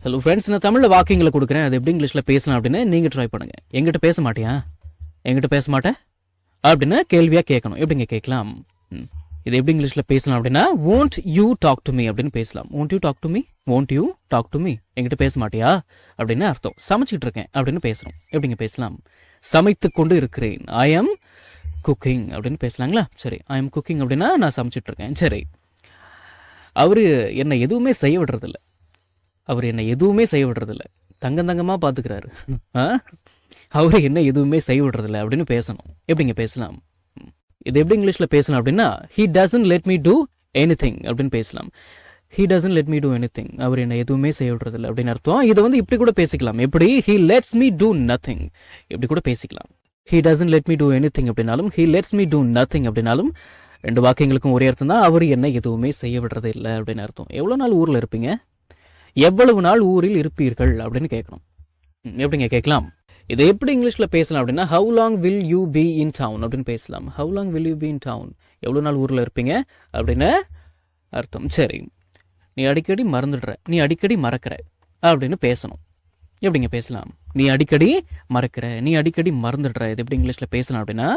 Hello friends, நான் தமிழில் வாக்கியங்களை கொடுக்குறேன். அது எப்படி இங்கிலீஷில் பேசலாம் அப்படின்னு நீங்கள் ட்ரை பண்ணுங்க. எங்கிட்ட பேச மாட்டியா, எங்கிட்ட பேச மாட்டேன் அப்படின்னு கேள்வியாக கேட்கணும். எப்படிங்க கேட்கலாம்? இது எப்படி இங்கிலீஷில் பேசலாம் அப்படின்னா, won't you talk to me அப்படின்னு பேசலாம். won't you talk to me, won't you talk to me, எங்கிட்ட பேச மாட்டியா அப்படின்னு அர்த்தம். சமைச்சிட்டு இருக்கேன் அப்படின்னு பேசுகிறோம். எப்படிங்க பேசலாம்? சமைத்து கொண்டு இருக்கிறேன், ஐ எம் குக்கிங் அப்படின்னு பேசலாங்களா? சரி, ஐ எம் குக்கிங் அப்படின்னா நான் சமைச்சிட்டு இருக்கேன். சரி, அவர் என்னை எதுவுமே செய்ய விடுறதில்ல, அவர் என்ன எதுவுமே செய்ய விடுறதில்ல, தங்கமாக பார்த்துக்கிறாரு, அவர் என்ன எதுவுமே செய்ய விடுறதில்ல அப்படின்னு பேசணும். எப்படிங்க பேசலாம்? இது எப்படி இங்கிலீஷில் பேசலாம் அப்படின்னா, he doesn't let me do anything அப்படின்னு பேசலாம். he doesn't let me do anything, அவர் என்ன எதுவுமே செய்ய விடுறதில்ல அப்படின்னு அர்த்தம். இதை வந்து இப்படி கூட பேசிக்கலாம். எப்படி? he lets me do nothing, இப்படி கூட பேசிக்கலாம். he doesn't let me do anything அப்படின்னாலும், he lets me do nothing அப்படின்னாலும் ரெண்டு வாக்கியங்களுக்கும் ஒரே அர்த்தம் தான். அவர் என்ன எதுவுமே செய்ய விடுறது இல்லை அப்படின்னு அர்த்தம். எவ்வளோ நாள் ஊரில் இருப்பீங்க, எவ்வளவு நாள் ஊரில் இருப்பீர்கள் அப்படின்னு கேட்கணும். எப்படிங்க கேட்கலாம்? இதை எப்படி இங்கிலீஷில் பேசலாம் அப்படின்னா, how long will you be in town அப்படின்னு பேசலாம். how long will you be in town, எவ்வளோ நாள் ஊரில் இருப்பீங்க அப்படின்னு அர்த்தம். சரி, நீ அடிக்கடி மறந்துடுற, நீ அடிக்கடி மறக்கிற அப்படின்னு பேசணும். எப்படிங்க பேசலாம்? நீ அடிக்கடி மறக்கிற, நீ அடிக்கடி மறந்துடுற, இது எப்படி இங்கிலீஷில் பேசலாம் அப்படின்னா,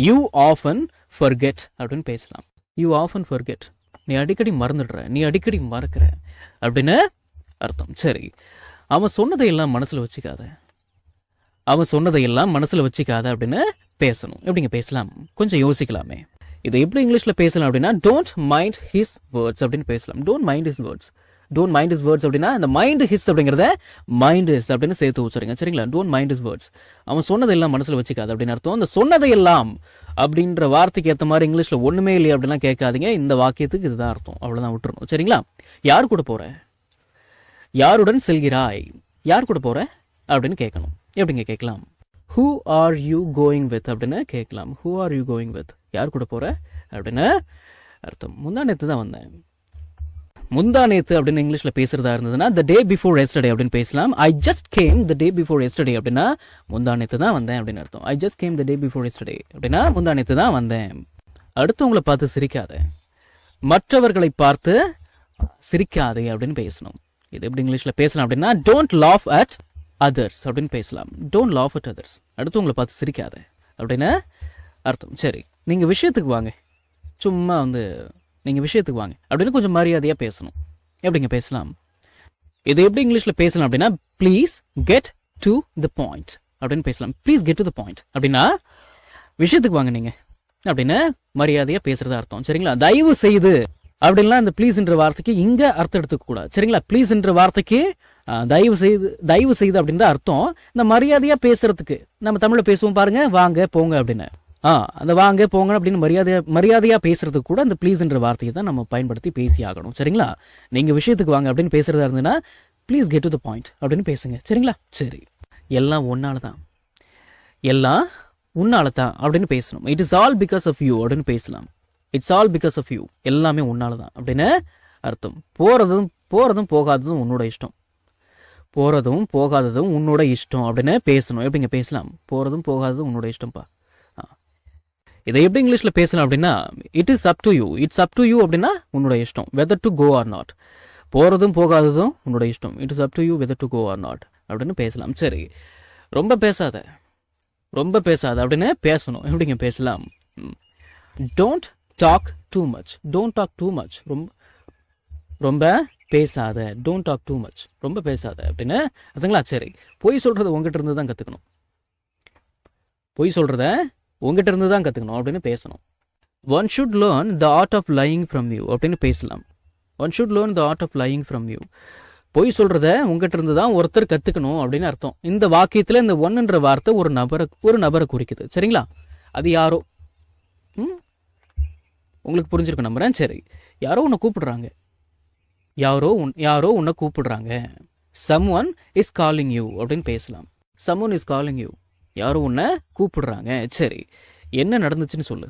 you often forget அப்படின்னு பேசலாம். you often forget, நீ அடிக்கடி மறந்துடுற, நீ அடிக்கடி மறக்கிற அப்படின்னு அர்த்தம். சரி, அவன் சொன்னதையெல்லாம் மனசில் வச்சுக்காத, அவன் சொன்னதையெல்லாம் மனசில் வச்சுக்காத அப்படின்னு பேசணும். எப்படிங்க பேசலாம்? கொஞ்சம் யோசிக்கலாமே. இதை எப்படி இங்கிலீஷில் பேசலாம் அப்படின்னா, டோன்ட் மைண்ட் ஹிஸ் வேர்ட்ஸ் அப்படின்னு பேசலாம். Don't mind his words, don't mind his words அப்படின்னா இந்த மைண்ட் ஹிஸ் அப்படிங்கிறத மைண்ட் ஹிஸ் அப்படின்னு சேர்த்து வச்சுருங்க. சரிங்களா? டோன்ட் மைண்ட் ஹிஸ் வேர்ட்ஸ், அவன் சொன்னதையெல்லாம் மனசில் வச்சுக்காது அப்படின்னு அர்த்தம். அந்த சொன்னதையெல்லாம் அப்படின்ற வார்த்தைக்கு ஏற்ற மாதிரி இங்கிலீஷில் ஒன்றுமே இல்லையா அப்படிலாம் கேட்காதீங்க. இந்த வாக்கியத்துக்கு இதுதான் அர்த்தம், அவ்வளோதான், விட்டுருணும். சரிங்களா? யார் கூட போகிற, யாருடன் செல்கிறாய், யார் கூட போற அப்படின்னு கேட்கணும். எப்படிங்க கேட்கலாம்? who are you going with அப்படின்னு கேட்கலாம். who are you going with, யார் கூட போற அப்படின்னு அர்த்தம். முந்தா நேத்து தான் வந்தேன், முந்தா நேத்து அப்படின்னு இங்கிலீஷ்ல பேசுறதா இருந்ததுன்னா the day before yesterday அப்படின்னு பேசலாம். I just came the day before yesterday அப்படின்னா முந்தா நேத்து தான் வந்தேன் அப்படின்னு அர்த்தம். I just came the day before yesterday அப்படின்னா முந்தா நேத்து தான் வந்தேன். அடுத்தவங்களை பார்த்து சிரிக்காத, மற்றவர்களை பார்த்து சிரிக்காதே அப்படின்னு பேசணும். இது எப்படி இங்கிலீஷில் பேசலாம் அப்படின்னா, டோன்ட் லாஃப் அட் அதர்ஸ் அப்படின்னு பேசலாம். டோன்ட் லாஃப் அட் அதர்ஸ், அடுத்தவங்களை பார்த்து சிரிக்காத அப்படின்னு அர்த்தம். சரி, நீங்கள் விஷயத்துக்கு வாங்க, சும்மா வந்து நீங்கள் விஷயத்துக்கு வாங்க அப்படின்னு கொஞ்சம் மரியாதையாக பேசணும். எப்படிங்க பேசலாம்? இது எப்படி இங்கிலீஷில் பேசலாம் அப்படின்னா, please get to the point அப்படின்னு பேசலாம். Please get to the point அப்படின்னா விஷயத்துக்கு வாங்க நீங்கள் அப்படின்னு மரியாதையாக பேசுறதா அர்த்தம். சரிங்களா? தயவு செய்து அப்படின்லாம் இந்த ப்ளீஸ்ன்ற வார்த்தைக்கு இங்க அர்த்தம் எடுத்துக்க கூடாது. சரிங்களா? ப்ளீஸ்ன்ற வார்த்தைக்கு தயவு செய்து அப்படின்னு தான் அர்த்தம். இந்த மரியாதையா பேசுறதுக்கு நம்ம தமிழ்ல பேசுவோம் பாருங்க, வாங்க போங்க அப்படின்னு. அந்த வாங்க போங்க அப்படின்னு மரியாதையா பேசுறதுக்கு கூட இந்த ப்ளீஸ்ன்ற வார்த்தையை தான் நம்ம பயன்படுத்தி பேசி ஆகணும். சரிங்களா? நீங்க விஷயத்துக்கு வாங்க அப்படின்னு பேசுறதா இருந்ததுன்னா, please get to the point அப்படின்னு பேசுங்க. சரிங்களா? சரி, எல்லாம் ஒன்னாலதான், எல்லாம் உன்னாலதான் அப்படின்னு பேசணும். It is all because of you அப்படின்னு பேசலாம். It's all because of you, எல்லாமே உன்னாலதான் அப்படின்னு அர்த்தம். போறதும் போகாததும் உன்னோட இஷ்டம், போறதும் போகாததும் உன்னோட இஷ்டம் அப்படின்னு பேசணும். எப்படிங்க பேசலாம்? போறதும் போகாததும் உன்னோட இஷ்டம்ப்பா. இதை எப்படி இங்கிலீஷ்ல பேசலாம் அப்படின்னா, it is up to you, it's up to you அப்படின்னா உன்னோட இஷ்டம், whether to go or not. போறதும் போகாததும் உன்னோட இஷ்டம், it is up to you whether to go or not அப்படின்னு பேசலாம். சரி, ரொம்ப பேசாத அப்படின்னு பேசணும். எப்படிங்க பேசலாம்? Don't talk too much, don't talk too much, ரொம்ப பேசாத, டோன்ட் டாக் டூ மச், ரொம்ப பேசாத அப்படின்னு அதுங்களா? சரி, பொய் சொல்றத உங்ககிட்ட இருந்து தான் கத்துக்கணும், பொய் சொல்றத உங்ககிட்ட இருந்து தான் கத்துக்கணும் அப்படின்னு பேசணும். One should learn the art of lying from you அப்படின்னு பேசலாம். One should learn the art of lying from you, பொய் சொல்றத உங்ககிட்ட இருந்து தான் ஒருத்தர் கத்துக்கணும் அப்படின்னு அர்த்தம். இந்த வாக்கியத்துல இந்த ஒன்னுன்ற வார்த்தை ஒரு நபரை குறிக்குது. சரிங்களா? அது யாரோ உங்களுக்கு புரிஞ்சிருக்கும் நம்புறேன். சரி, யாரோ உன்னை கூப்பிடுறாங்க, யாரோ உன்னை கூப்பிடுறாங்க. someone is calling you அப்படின்னு பேசலாம். someone is calling you, யாரோ உன்னை கூப்பிடுறாங்க. சரி, என்ன நடந்துச்சுன்னு சொல்லு,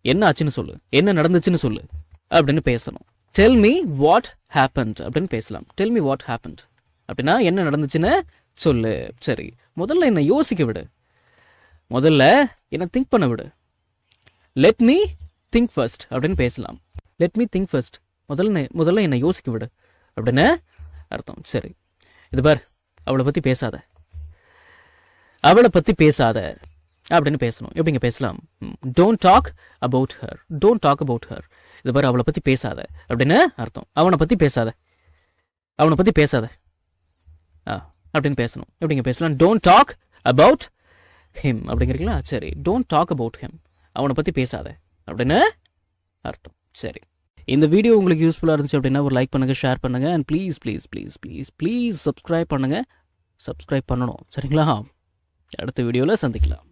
என்ன ஆச்சுன்னு சொல்லு, என்ன நடந்துச்சுன்னு சொல்லு அப்படின்னு பேசணும். tell me what happened அப்படின்னு பேசலாம். tell me what happened அப்படின்னா என்ன நடந்துச்சுன்னு சொல்லு. சரி, முதல்ல என்ன யோசிக்க விடு, முதல்ல என்ன திங்க் பண்ண விடு. let me think first அப்படின்னு பேசலாம். let me think first, முதல்ல என்னை யோசிக்க விடு அப்படின்னு அர்த்தம். சரி, இது பார், அவளை பற்றி பேசாத, அவளை பற்றி பேசாத அப்படின்னு பேசணும். எப்படிங்க பேசலாம்? Don't talk about her, don't talk about her. இது பாரு, அவளை பற்றி பேசாத அப்படின்னு அர்த்தம். அவனை பற்றி பேசாத, அவனை பற்றி பேசாத அப்படின்னு பேசணும். எப்படிங்க பேசலாம்? டோன்ட் டாக் அபவுட் ஹிம் அப்படிங்கிறீங்களா? சரி, டோன்ட் டாக் அபவுட் ஹிம், அவனை பற்றி பேசாத அப்படின்னு அர்த்தம். சரி, இந்த வீடியோ உங்களுக்கு யூஸ்ஃபுல்லாக இருந்துச்சு அப்படின்னா ஒரு லைக் பண்ணுங்கள், ஷேர் பண்ணுங்கள், and please please please please please subscribe பண்ணுங்கள். சப்ஸ்கிரைப் பண்ணணும், சரிங்களா? அடுத்த வீடியோவில் சந்திக்கலாம்.